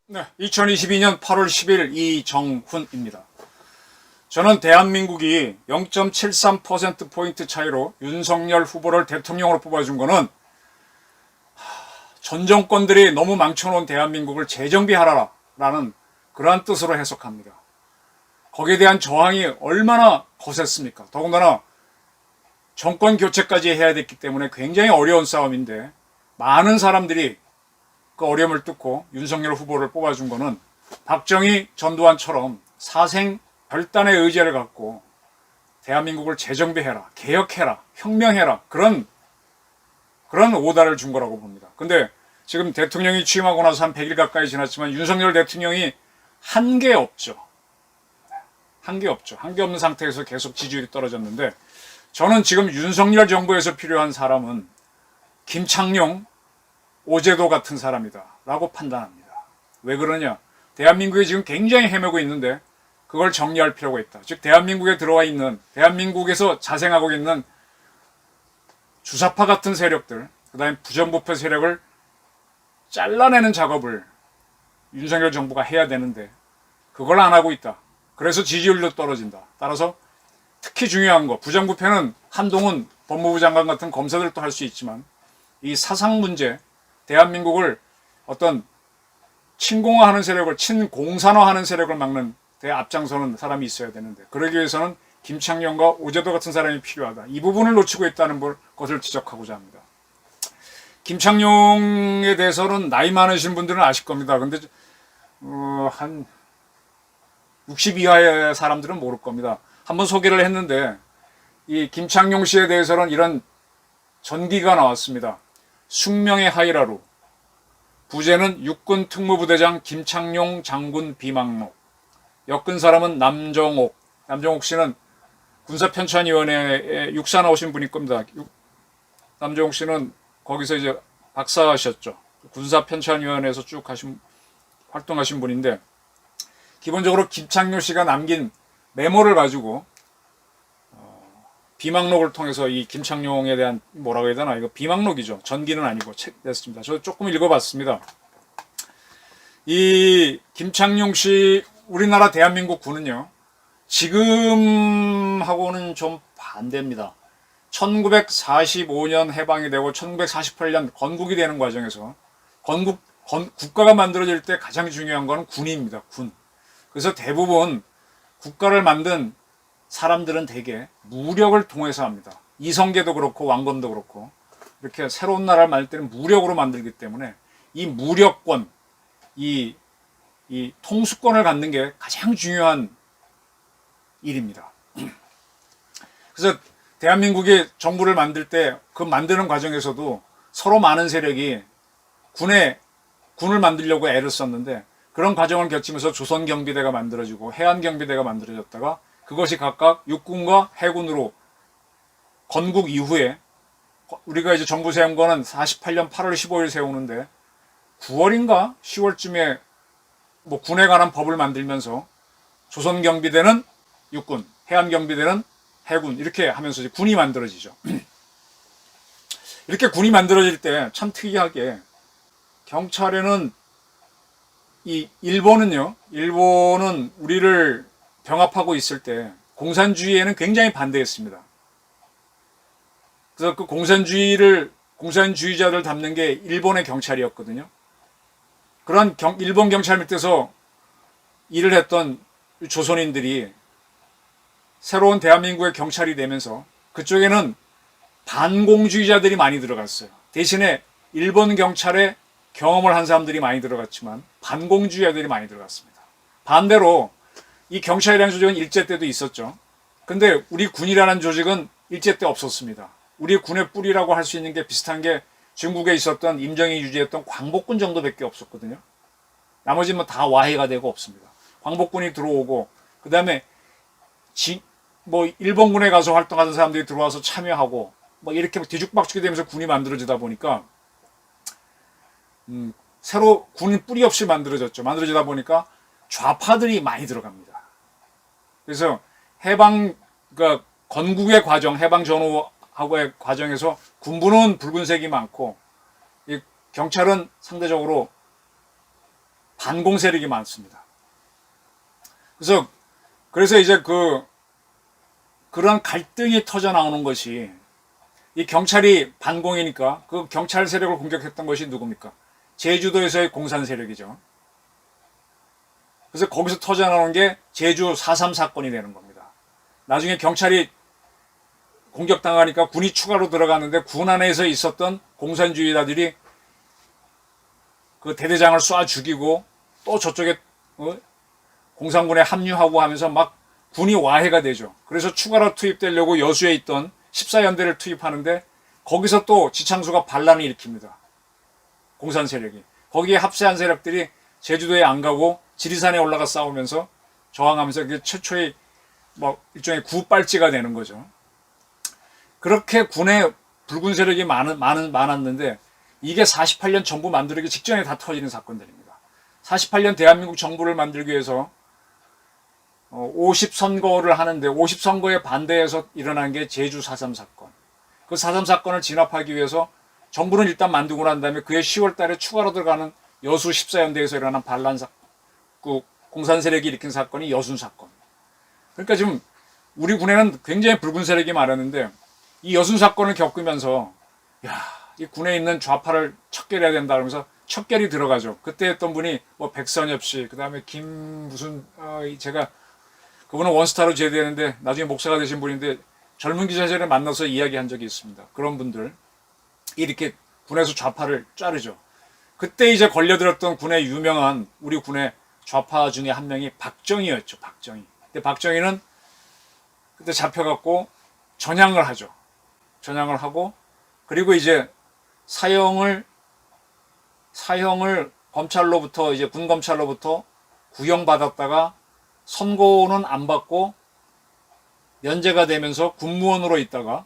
네, 2022년 8월 10일 이정훈입니다. 저는 대한민국이 0.73%포인트 차이로 윤석열 후보를 대통령으로 뽑아준 거는 전 정권들이 너무 망쳐놓은 대한민국을 재정비하라라는 그러한 뜻으로 해석합니다. 거기에 대한 저항이 얼마나 거셌습니까? 더군다나 정권 교체까지 해야 됐기 때문에 굉장히 어려운 싸움인데 많은 사람들이 그 어려움을 뚫고 윤석열 후보를 뽑아준 거는 박정희, 전두환처럼 사생 결단의 의지를 갖고 대한민국을 재정비해라, 개혁해라, 혁명해라 그런 오다를 준 거라고 봅니다. 근데 지금 대통령이 취임하고 나서 한 100일 가까이 지났지만 윤석열 대통령이 한게 없죠. 한게 없는 상태에서 계속 지지율이 떨어졌는데 저는 지금 윤석열 정부에서 필요한 사람은 김창룡, 오제도 같은 사람이다 라고 판단합니다. 왜 그러냐? 대한민국이 지금 굉장히 헤매고 있는데 그걸 정리할 필요가 있다. 즉 대한민국에 들어와 있는, 대한민국에서 자생하고 있는 주사파 같은 세력들, 그 다음에 부정부패 세력을 잘라내는 작업을 윤석열 정부가 해야 되는데 그걸 안 하고 있다. 그래서 지지율도 떨어진다. 따라서 특히 중요한 거, 부정부패는 한동훈 법무부 장관 같은 검사들도 할 수 있지만 이 사상 문제, 대한민국을 어떤 친공화하는 세력을, 친공산화하는 세력을 막는 데 앞장서는 사람이 있어야 되는데 그러기 위해서는 김창룡과 오제도 같은 사람이 필요하다. 이 부분을 놓치고 있다는 것을 지적하고자 합니다. 김창룡에 대해서는 나이 많으신 분들은 아실 겁니다. 근데 한 60 이하의 사람들은 모를 겁니다. 한번 소개를 했는데 이 김창룡 씨에 대해서는 이런 전기가 나왔습니다. 숙명의 하이라루, 부제는 육군 특무부대장 김창룡 장군 비망록, 엮은 사람은 남정옥 씨는 군사편찬위원회에 육사 나오신 분일 겁니다. 남정옥 씨는 거기서 이제 박사하셨죠. 군사편찬위원회에서 쭉 활동하신 분인데 기본적으로 김창룡 씨가 남긴 메모를 가지고 비망록을 통해서 이 김창룡에 대한 뭐라고 해야 되나, 이거 비망록이죠. 전기는 아니고 책 냈습니다. 저 조금 읽어봤습니다. 이 김창룡 씨, 우리나라 대한민국 군은요 지금하고는 좀 반대입니다. 1945년 해방이 되고 1948년 건국이 되는 과정에서 국가가 만들어질 때 가장 중요한 건 군입니다. 군. 그래서 대부분 국가를 만든 사람들은 대개 무력을 통해서 합니다. 이성계도 그렇고 왕건도 그렇고 이렇게 새로운 나라를 만들 때는 무력으로 만들기 때문에 이 무력권, 이 통수권을 갖는 게 가장 중요한 일입니다. 그래서 대한민국이 정부를 만들 때 그 만드는 과정에서도 서로 많은 세력이 군을 만들려고 애를 썼는데 그런 과정을 거치면서 조선경비대가 만들어지고 해안경비대가 만들어졌다가 그것이 각각 육군과 해군으로 건국 이후에 우리가 이제 정부 세운 거는 48년 8월 15일 세우는데 9월인가 10월쯤에 뭐 군에 관한 법을 만들면서 조선경비대는 육군, 해안경비대는 해군 이렇게 하면서 이제 군이 만들어지죠. 이렇게 군이 만들어질 때 참 특이하게 경찰에는 일본은 우리를 병합하고 있을 때 공산주의에는 굉장히 반대했습니다. 그래서 그 공산주의자를 담는 게 일본의 경찰이었거든요. 그런 일본 경찰 밑에서 일을 했던 조선인들이 새로운 대한민국의 경찰이 되면서 그쪽에는 반공주의자들이 많이 들어갔어요. 대신에 일본 경찰에 경험을 한 사람들이 많이 들어갔지만 반공주의자들이 많이 들어갔습니다. 반대로 이 경찰이라는 조직은 일제 때도 있었죠. 근데 우리 군이라는 조직은 일제 때 없었습니다. 우리 군의 뿌리라고 할 수 있는 게 비슷한 게 중국에 있었던 임정이 유지했던 광복군 정도밖에 없었거든요. 나머지는 뭐 다 와해가 되고 없습니다. 광복군이 들어오고 그 다음에 일본군에 가서 활동하던 사람들이 들어와서 참여하고 뭐 이렇게 뒤죽박죽이 되면서 군이 만들어지다 보니까 새로 군이 뿌리 없이 만들어지다 보니까 좌파들이 많이 들어갑니다. 그래서 그러니까 건국의 과정, 해방 전후하고의 과정에서 군부는 붉은색이 많고 이 경찰은 상대적으로 반공 세력이 많습니다. 그래서 이제 그런 갈등이 터져 나오는 것이 이 경찰이 반공이니까 그 경찰 세력을 공격했던 것이 누굽니까? 제주도에서의 공산 세력이죠. 그래서 거기서 터져 나오는 게 제주 4.3 사건이 되는 겁니다. 나중에 경찰이 공격당하니까 군이 추가로 들어갔는데 군 안에서 있었던 공산주의자들이 그 대대장을 쏴 죽이고 또 저쪽에 공산군에 합류하고 하면서 막 군이 와해가 되죠. 그래서 추가로 투입되려고 여수에 있던 14연대를 투입하는데 거기서 또 지창수가 반란을 일으킵니다. 공산 세력이. 거기에 합세한 세력들이 제주도에 안 가고 지리산에 올라가 싸우면서 저항하면서 그게 최초의 뭐 일종의 구빨지가 되는 거죠. 그렇게 군에 붉은 세력이 많았는데 이게 48년 정부 만들기 직전에 다 터지는 사건들입니다. 48년 대한민국 정부를 만들기 위해서 50선거를 하는데 50선거에 반대해서 일어난 게 제주 4.3 사건. 그 4.3 사건을 진압하기 위해서 정부는 일단 만들고 난 다음에 그해 10월 달에 추가로 들어가는 여수 14연대에서 일어난 반란 그 공산 세력이 일으킨 사건이 여순 사건. 그러니까 지금 우리 군에는 굉장히 붉은 세력이 많았는데 이 여순 사건을 겪으면서 이 군에 있는 좌파를 척결해야 된다 그러면서 척결이 들어가죠. 그때 했던 분이 뭐 백선엽 씨, 그 다음에 제가 그분은 원스타로 제대했는데 나중에 목사가 되신 분인데 젊은 기자들에 만나서 이야기한 적이 있습니다. 그런 분들 이렇게 군에서 좌파를 자르죠. 그때 이제 걸려들었던 우리 군의 좌파 중에 한 명이 박정희였죠. 박정희. 근데 박정희는 그때 잡혀갖고 전향을 하죠. 전향을 하고 그리고 이제 사형을 검찰로부터 이제 군 검찰로부터 구형받았다가 선고는 안 받고 면제가 되면서 군무원으로 있다가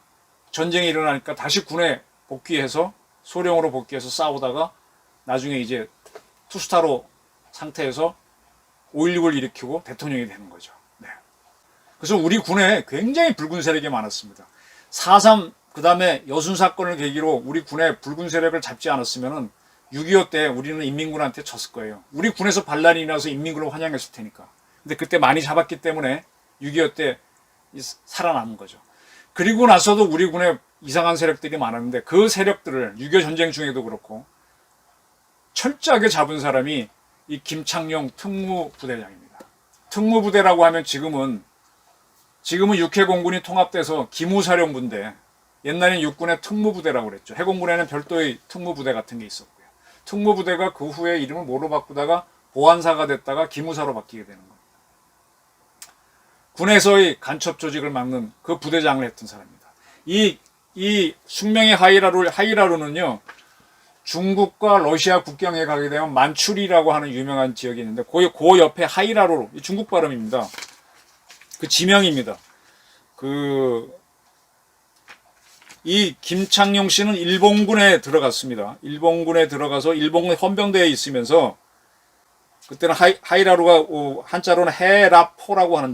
전쟁이 일어나니까 다시 군에 복귀해서 소령으로 복귀해서 싸우다가 나중에 이제 투스타로 상태에서 5.16을 일으키고 대통령이 되는 거죠. 네. 그래서 우리 군에 굉장히 붉은 세력이 많았습니다. 4.3 그 다음에 여순 사건을 계기로 우리 군의 붉은 세력을 잡지 않았으면은 6.25 때 우리는 인민군한테 졌을 거예요. 우리 군에서 반란이 나서 인민군을 환영했을 테니까. 근데 그때 많이 잡았기 때문에 6.25 때 살아남은 거죠. 그리고 나서도 우리 군에 이상한 세력들이 많았는데 그 세력들을 6.25 전쟁 중에도 그렇고 철저하게 잡은 사람이 이 김창룡 특무부대장입니다. 특무부대라고 하면 지금은 육해공군이 통합돼서 기무사령부인데 옛날엔 육군의 특무부대라고 그랬죠. 해공군에는 별도의 특무부대 같은 게 있었고요. 특무부대가 그 후에 이름을 뭐로 바꾸다가 보안사가 됐다가 기무사로 바뀌게 되는 겁니다. 군에서의 간첩 조직을 막는 그 부대장을 했던 사람입니다. 이 숙명의 하이라루는요. 중국과 러시아 국경에 가게 되면 만추리라고 하는 유명한 지역이 있는데 그 옆에 하이라루, 중국 발음입니다. 그 지명입니다. 이 김창룡 씨는 일본군에 들어갔습니다. 일본군에 들어가서 일본군 헌병대에 있으면서 그때는 하이라루가 한자로는 헤라포라고 하는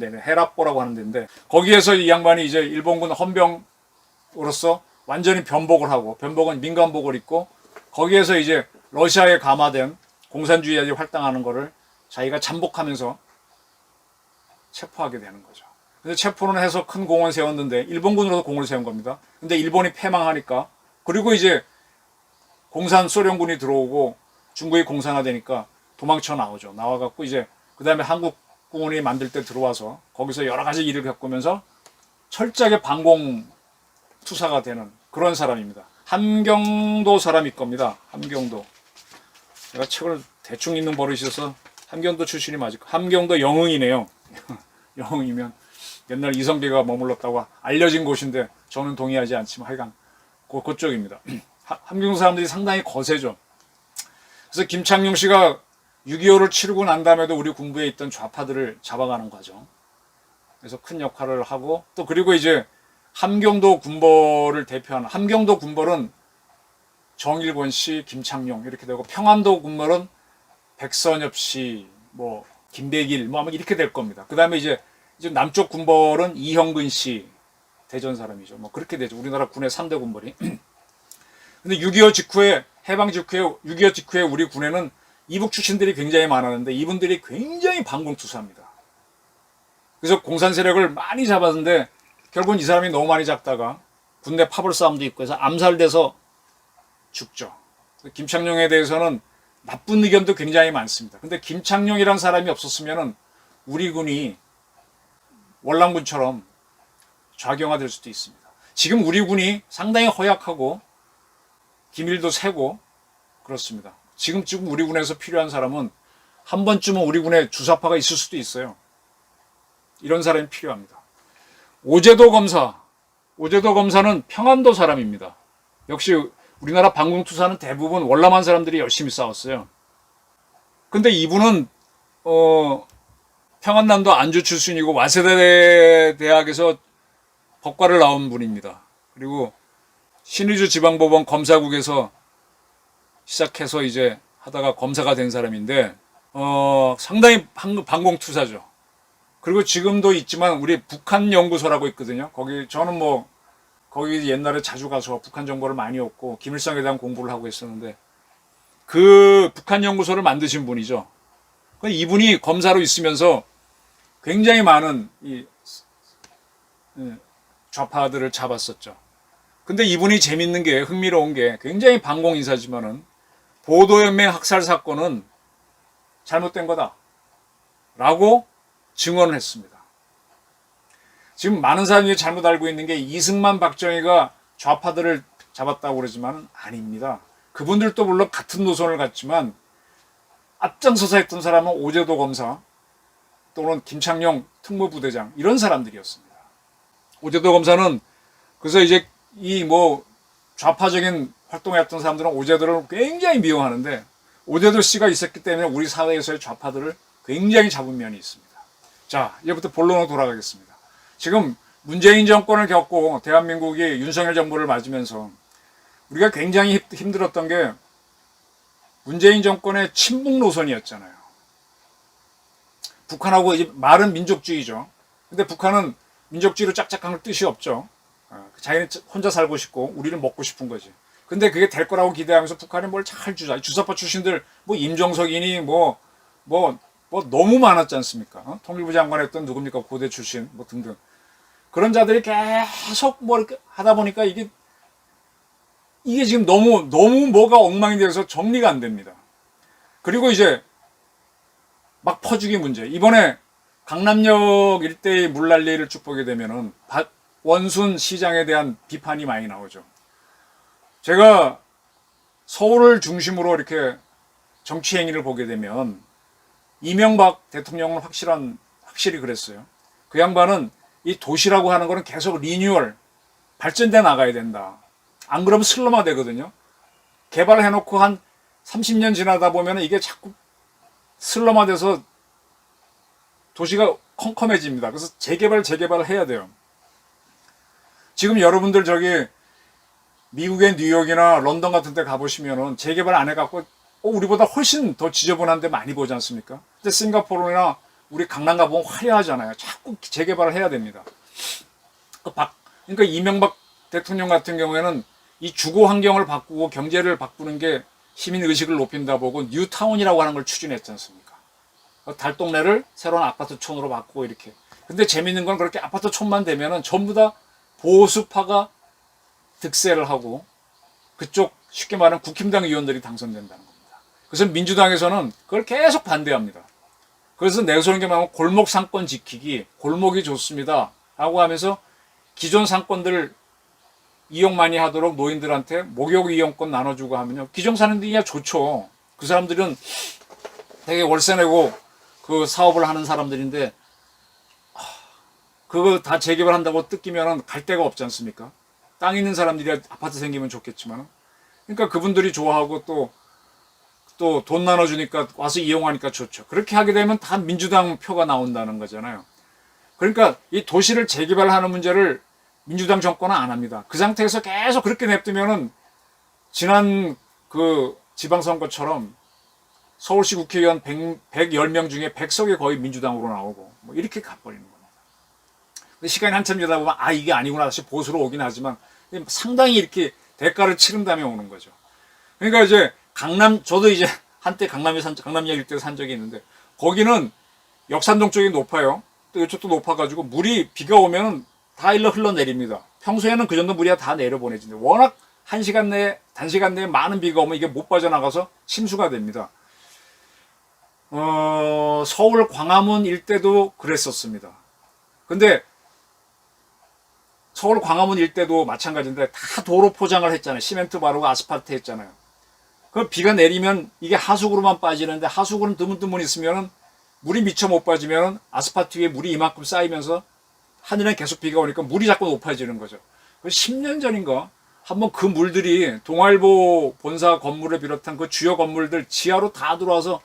데인데 거기에서 이 양반이 이제 일본군 헌병으로서 완전히 변복은 민간복을 입고 거기에서 이제 러시아에 감화된 공산주의자들이 활동하는 거를 자기가 잠복하면서 체포하게 되는 거죠. 근데 체포는 해서 큰 공을 세웠는데 일본군으로도 공을 세운 겁니다. 근데 일본이 패망하니까 그리고 이제 소련군이 들어오고 중국이 공산화되니까 도망쳐 나오죠. 나와갖고 이제 그 다음에 한국군이 만들 때 들어와서 거기서 여러 가지 일을 겪으면서 철저하게 반공 투사가 되는 그런 사람입니다. 함경도 사람일 겁니다. 함경도. 제가 책을 대충 읽는 버릇이 있어서 함경도 출신이 맞을 거예요. 함경도 영흥이네요. 영흥이면 옛날 이성비가 머물렀다고 알려진 곳인데 저는 동의하지 않지만 하여간 그쪽입니다. 함경도 사람들이 상당히 거세죠. 그래서 김창룡 씨가 6.25를 치르고 난 다음에도 우리 군부에 있던 좌파들을 잡아가는 과정. 그래서 큰 역할을 하고 또 그리고 이제 함경도 군벌을 대표하는 함경도 군벌은 정일권 씨, 김창룡 이렇게 되고 평안도 군벌은 백선엽 씨, 김백일 아마 이렇게 될 겁니다. 그 다음에 이제 이제 남쪽 군벌은 이형근 씨, 대전 사람이죠. 뭐 그렇게 되죠. 우리나라 군의 3대 군벌이. 근데 6.25 직후에, 해방 직후에, 6.25 직후에 우리 군에는 이북 출신들이 굉장히 많았는데 이분들이 굉장히 반공투사입니다. 그래서 공산 세력을 많이 잡았는데 결국은 이 사람이 너무 많이 잡다가 군대 파벌 싸움도 있고 해서 암살돼서 죽죠. 김창룡에 대해서는 나쁜 의견도 굉장히 많습니다. 근데 김창룡이라는 사람이 없었으면 우리 군이 월남군처럼 좌경화될 수도 있습니다. 지금 우리 군이 상당히 허약하고 기밀도 세고 그렇습니다. 지금 우리 군에서 필요한 사람은 한 번쯤은 우리 군에 주사파가 있을 수도 있어요. 이런 사람이 필요합니다. 오제도 검사는 평안도 사람입니다. 역시 우리나라 반공투사는 대부분 월남한 사람들이 열심히 싸웠어요. 근데 이분은 평안남도 안주 출신이고 와세대 대학에서 법과를 나온 분입니다. 그리고 신의주 지방법원 검사국에서 시작해서 이제 하다가 검사가 된 사람인데 상당히 반공투사죠. 그리고 지금도 있지만 우리 북한연구소라고 있거든요. 거기 저는 뭐 거기 옛날에 자주 가서 북한 정보를 많이 얻고 김일성에 대한 공부를 하고 있었는데 그 북한연구소를 만드신 분이죠. 이분이 검사로 있으면서 굉장히 많은 이 좌파들을 잡았었죠. 근데 이분이 재밌는 게 흥미로운 게 굉장히 반공 인사지만은 보도연맹 학살 사건은 잘못된 거다 라고 증언을 했습니다. 지금 많은 사람들이 잘못 알고 있는 게 이승만 박정희가 좌파들을 잡았다고 그러지만 아닙니다. 그분들도 물론 같은 노선을 갔지만 앞장서서 했던 사람은 오제도 검사 또는 김창룡 특무부대장 이런 사람들이었습니다. 오제도 검사는 그래서 이제 이 뭐 좌파적인 활동을 했던 사람들은 오제도를 굉장히 미워하는데 오제도 씨가 있었기 때문에 우리 사회에서의 좌파들을 굉장히 잡은 면이 있습니다. 자, 이제부터 본론으로 돌아가겠습니다. 지금 문재인 정권을 겪고 대한민국이 윤석열 정부를 맞으면서 우리가 굉장히 힘들었던 게 문재인 정권의 친북 노선이었잖아요. 북한하고 이제 말은 민족주의죠. 근데 북한은 민족주의로 짝짝한 뜻이 없죠. 자기는 혼자 살고 싶고 우리는 먹고 싶은 거지. 근데 그게 될 거라고 기대하면서 북한이 뭘 잘 주자. 주사파 출신들 뭐 임종석이니 뭐 너무 많았지 않습니까? 통일부 장관 했던 누굽니까? 고대 출신 뭐 등등. 그런 자들이 계속 뭐 이렇게 하다 보니까 이게 지금 너무 뭐가 엉망이 되어서 정리가 안 됩니다. 그리고 이제 막 퍼주기 문제. 이번에 강남역 일대의 물난리를 쭉 보게 되면은 원순 시장에 대한 비판이 많이 나오죠. 제가 서울을 중심으로 이렇게 정치 행위를 보게 되면 이명박 대통령은 확실히 그랬어요. 그 양반은 이 도시라고 하는 거는 계속 리뉴얼, 발전돼 나가야 된다. 안 그러면 슬럼화 되거든요. 개발해놓고 한 30년 지나다 보면 이게 자꾸 슬럼화 돼서 도시가 컴컴해집니다. 그래서 재개발을 해야 돼요. 지금 여러분들 저기 미국의 뉴욕이나 런던 같은 데 가보시면은 재개발 안 해갖고 우리보다 훨씬 더 지저분한 데 많이 보지 않습니까? 근데 싱가포르나 우리 강남 가보면 화려하잖아요. 자꾸 재개발을 해야 됩니다. 그러니까 이명박 대통령 같은 경우에는 이 주거 환경을 바꾸고 경제를 바꾸는 게 시민 의식을 높인다 보고 뉴타운이라고 하는 걸 추진했지 않습니까? 달동네를 새로운 아파트촌으로 바꾸고 이렇게. 근데 재밌는 건 그렇게 아파트촌만 되면은 전부 다 보수파가 득세를 하고 그쪽 쉽게 말하면 국힘당 의원들이 당선된다는 겁니다. 그래서 민주당에서는 그걸 계속 반대합니다. 그래서 내세우는 게 뭐냐면 골목 상권 지키기, 골목이 좋습니다 라고 하면서 기존 상권들을 이용 많이 하도록 노인들한테 목욕 이용권 나눠주고 하면요, 기존 사람들이야 좋죠. 그 사람들은 되게 월세 내고 그 사업을 하는 사람들인데 그거 다 재개발한다고 뜯기면 갈 데가 없지 않습니까? 땅 있는 사람들이 아파트 생기면 좋겠지만, 그러니까 그분들이 좋아하고 또 돈 나눠주니까 와서 이용하니까 좋죠. 그렇게 하게 되면 다 민주당 표가 나온다는 거잖아요. 그러니까 이 도시를 재개발하는 문제를 민주당 정권은 안 합니다. 그 상태에서 계속 그렇게 냅두면은 지난 그 지방선거처럼 서울시 국회의원 110명 중에 100석이 거의 민주당으로 나오고 뭐 이렇게 가버리는 겁니다. 시간이 한참 지나다 보면 아 이게 아니구나 다시 보수로 오긴 하지만 상당히 이렇게 대가를 치른 다음에 오는 거죠. 그러니까 이제 저도 이제 한때 강남역 일대에 산 적이 있는데 거기는 역삼동 쪽이 높아요. 또 이쪽도 높아가지고 물이 비가 오면 다 일로 흘러내립니다. 평소에는 그 정도 물이 다 내려보내지는데 워낙 단시간 내에 많은 비가 오면 이게 못 빠져나가서 침수가 됩니다. 서울 광화문 일대도 그랬었습니다. 근데 서울 광화문 일대도 마찬가지인데 다 도로 포장을 했잖아요. 시멘트 바르고 아스팔트 했잖아요. 그 비가 내리면 이게 하수구로만 빠지는데 하수구는 드문드문 있으면은 물이 미처 못 빠지면은 아스팔트 위에 물이 이만큼 쌓이면서 하늘에 계속 비가 오니까 물이 자꾸 높아지는 거죠. 10년 전인가 한번 그 물들이 동아일보 본사 건물을 비롯한 그 주요 건물들 지하로 다 들어와서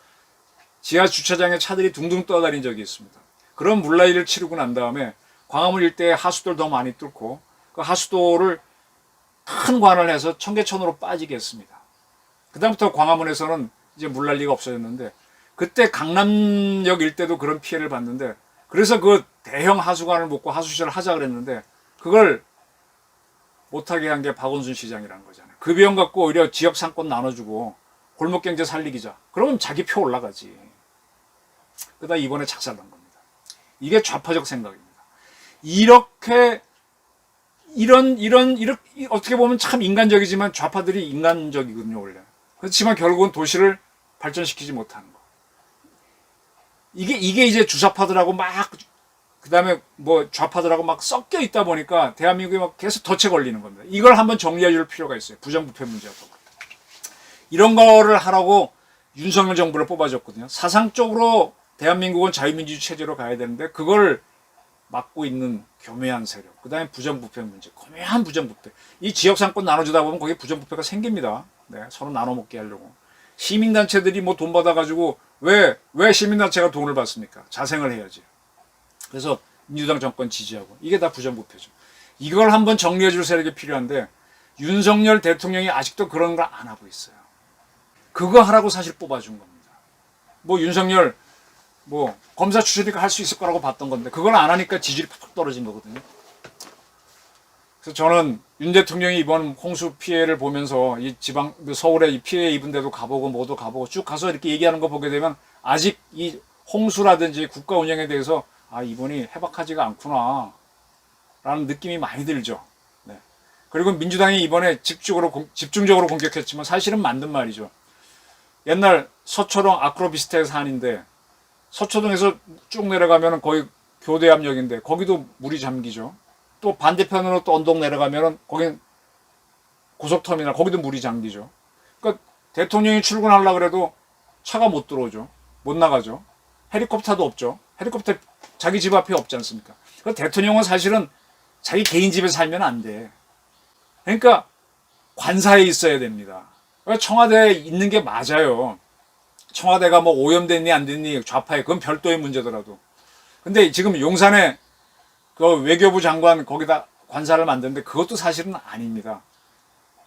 지하 주차장에 차들이 둥둥 떠다닌 적이 있습니다. 그런 물난리를 치르고 난 다음에 광화문 일대에 하수도를 더 많이 뚫고 그 하수도를 큰 관을 해서 청계천으로 빠지게 했습니다. 그 다음부터 광화문에서는 이제 물난리가 없어졌는데 그때 강남역 일대도 그런 피해를 봤는데 그래서 그 대형 하수관을 묶고 하수시설을 하자 그랬는데 그걸 못하게 한 게 박원순 시장이라는 거잖아요. 그 비용 갖고 오히려 지역 상권 나눠주고 골목경제 살리기자. 그러면 자기 표 올라가지. 그러다 이번에 착살난 겁니다. 이게 좌파적 생각입니다. 이렇게 어떻게 보면 참 인간적이지만 좌파들이 인간적이거든요, 원래. 그렇지만 결국은 도시를 발전시키지 못하는 거. 이게 이제 주사파들하고 그 다음에 뭐 좌파들하고 막 섞여 있다 보니까 대한민국이 막 계속 덫에 걸리는 겁니다. 이걸 한번 정리해 줄 필요가 있어요. 부정부패 문제하고. 이런 거를 하라고 윤석열 정부를 뽑아줬거든요. 사상적으로 대한민국은 자유민주주의 체제로 가야 되는데 그걸 막고 있는 교묘한 세력. 그 다음에 부정부패 문제. 교묘한 부정부패. 이 지역상권 나눠주다 보면 거기에 부정부패가 생깁니다. 네, 서로 나눠먹게 하려고. 시민단체들이 뭐 돈 받아가지고 왜 시민단체가 돈을 받습니까? 자생을 해야지. 그래서 민주당 정권 지지하고. 이게 다 부정부패죠. 이걸 한번 정리해줄 세력이 필요한데 윤석열 대통령이 아직도 그런 걸 안 하고 있어요. 그거 하라고 사실 뽑아준 겁니다. 뭐 윤석열 검사 출신이니까 할 수 있을 거라고 봤던 건데 그걸 안 하니까 지지율이 팍 떨어진 거거든요. 그래서 저는 윤 대통령이 이번 홍수 피해를 보면서 이 서울에 이 피해 입은 데도 가보고 뭐도 가보고 쭉 가서 이렇게 얘기하는 거 보게 되면 아직 이 홍수라든지 국가 운영에 대해서 이분이 해박하지가 않구나 라는 느낌이 많이 들죠. 네. 그리고 민주당이 이번에 집중적으로 공격했지만 사실은 맞는 말이죠. 옛날 서초동 아크로비스타의 산인데 서초동에서 쭉 내려가면 거기 교대암역인데 거기도 물이 잠기죠. 또 반대편으로 또 언덕 내려가면 거긴 고속터미널 거기도 물이 잠기죠. 그러니까 대통령이 출근하려고 그래도 차가 못 들어오죠. 못 나가죠. 헬리콥터도 없죠. 헬리콥터 자기 집 앞에 없지 않습니까? 그러니까 대통령은 사실은 자기 개인 집에 살면 안 돼. 그러니까 관사에 있어야 됩니다. 청와대에 있는 게 맞아요. 청와대가 뭐 오염됐니 안 됐니 좌파에 그건 별도의 문제더라도. 근데 지금 용산에 그 외교부 장관 거기다 관사를 만드는데 그것도 사실은 아닙니다.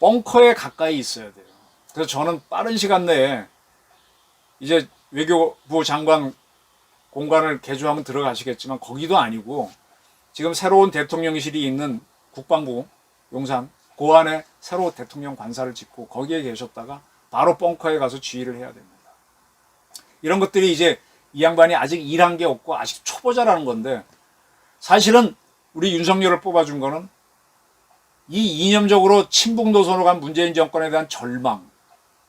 벙커에 가까이 있어야 돼요. 그래서 저는 빠른 시간 내에 이제 외교부 장관 공간을 개조하면 들어가시겠지만 거기도 아니고 지금 새로운 대통령실이 있는 국방부 용산 그 안에 새로 대통령 관사를 짓고 거기에 계셨다가 바로 벙커에 가서 지휘를 해야 됩니다. 이런 것들이 이제 이 양반이 아직 일한 게 없고 아직 초보자라는 건데 사실은 우리 윤석열을 뽑아준 거는 이 이념적으로 친북 노선으로 간 문재인 정권에 대한 절망,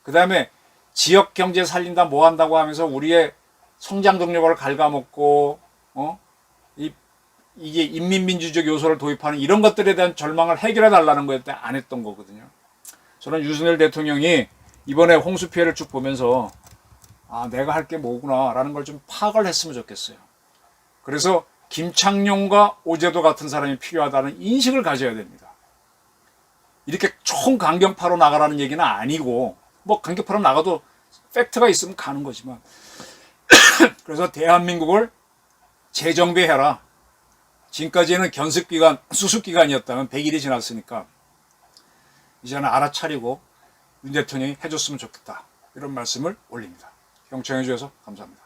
그 다음에 지역 경제 살린다 뭐 한다고 하면서 우리의 성장 동력을 갉아먹고 이게 인민민주적 요소를 도입하는 이런 것들에 대한 절망을 해결해 달라는 거였는데 안 했던 거거든요. 저는 윤석열 대통령이 이번에 홍수 피해를 쭉 보면서 내가 할 게 뭐구나 라는 걸 좀 파악을 했으면 좋겠어요. 그래서 김창룡과 오제도 같은 사람이 필요하다는 인식을 가져야 됩니다. 이렇게 총강경파로 나가라는 얘기는 아니고 뭐 강경파로 나가도 팩트가 있으면 가는 거지만 그래서 대한민국을 재정비해라. 지금까지는 견습기간, 수습기간이었다면 100일이 지났으니까 이제는 알아차리고 윤 대통령이 해줬으면 좋겠다. 이런 말씀을 올립니다. 경청해 주셔서 감사합니다.